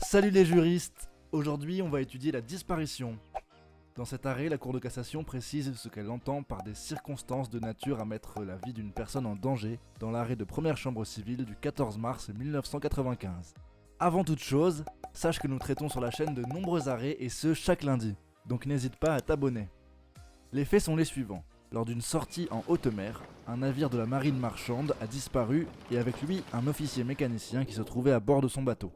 Salut les juristes! Aujourd'hui, on va étudier la disparition. Dans cet arrêt, la Cour de cassation précise ce qu'elle entend par des circonstances de nature à mettre la vie d'une personne en danger dans l'arrêt de première chambre civile du 14 mars 1995. Avant toute chose, sache que nous traitons sur la chaîne de nombreux arrêts et ce chaque lundi, donc n'hésite pas à t'abonner. Les faits sont les suivants. Lors d'une sortie en haute mer, un navire de la marine marchande a disparu et avec lui un officier mécanicien qui se trouvait à bord de son bateau.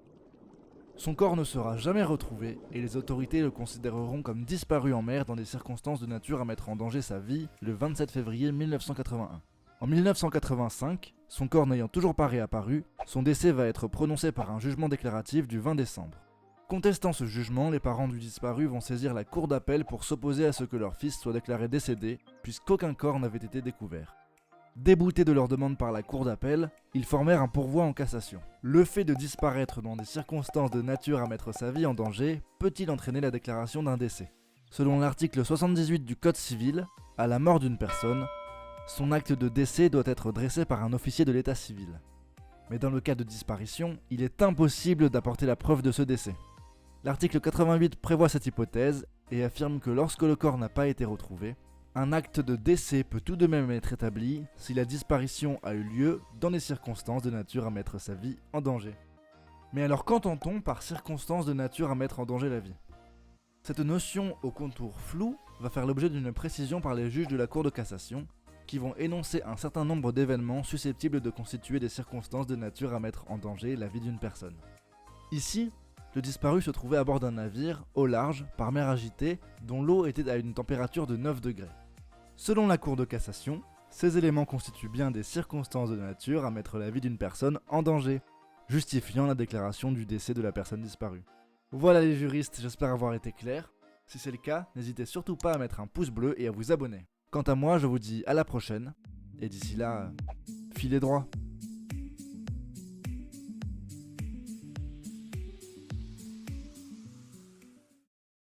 Son corps ne sera jamais retrouvé et les autorités le considéreront comme disparu en mer dans des circonstances de nature à mettre en danger sa vie le 27 février 1981. En 1985, son corps n'ayant toujours pas réapparu, son décès va être prononcé par un jugement déclaratif du 20 décembre. Contestant ce jugement, les parents du disparu vont saisir la cour d'appel pour s'opposer à ce que leur fils soit déclaré décédé, puisqu'aucun corps n'avait été découvert. Déboutés de leur demande par la cour d'appel, ils formèrent un pourvoi en cassation. Le fait de disparaître dans des circonstances de nature à mettre sa vie en danger peut-il entraîner la déclaration d'un décès ? Selon l'article 78 du Code civil, à la mort d'une personne, son acte de décès doit être dressé par un officier de l'état civil. Mais dans le cas de disparition, il est impossible d'apporter la preuve de ce décès. L'article 88 prévoit cette hypothèse et affirme que lorsque le corps n'a pas été retrouvé, un acte de décès peut tout de même être établi si la disparition a eu lieu dans des circonstances de nature à mettre sa vie en danger. Mais alors qu'entend-on par circonstances de nature à mettre en danger la vie ? Cette notion au contour flou va faire l'objet d'une précision par les juges de la Cour de cassation qui vont énoncer un certain nombre d'événements susceptibles de constituer des circonstances de nature à mettre en danger la vie d'une personne. Ici, le disparu se trouvait à bord d'un navire, au large, par mer agitée, dont l'eau était à une température de 9 degrés. Selon la Cour de cassation, ces éléments constituent bien des circonstances de nature à mettre la vie d'une personne en danger, justifiant la déclaration du décès de la personne disparue. Voilà les juristes, j'espère avoir été clair. Si c'est le cas, n'hésitez surtout pas à mettre un pouce bleu et à vous abonner. Quant à moi, je vous dis à la prochaine, et d'ici là, filez droit.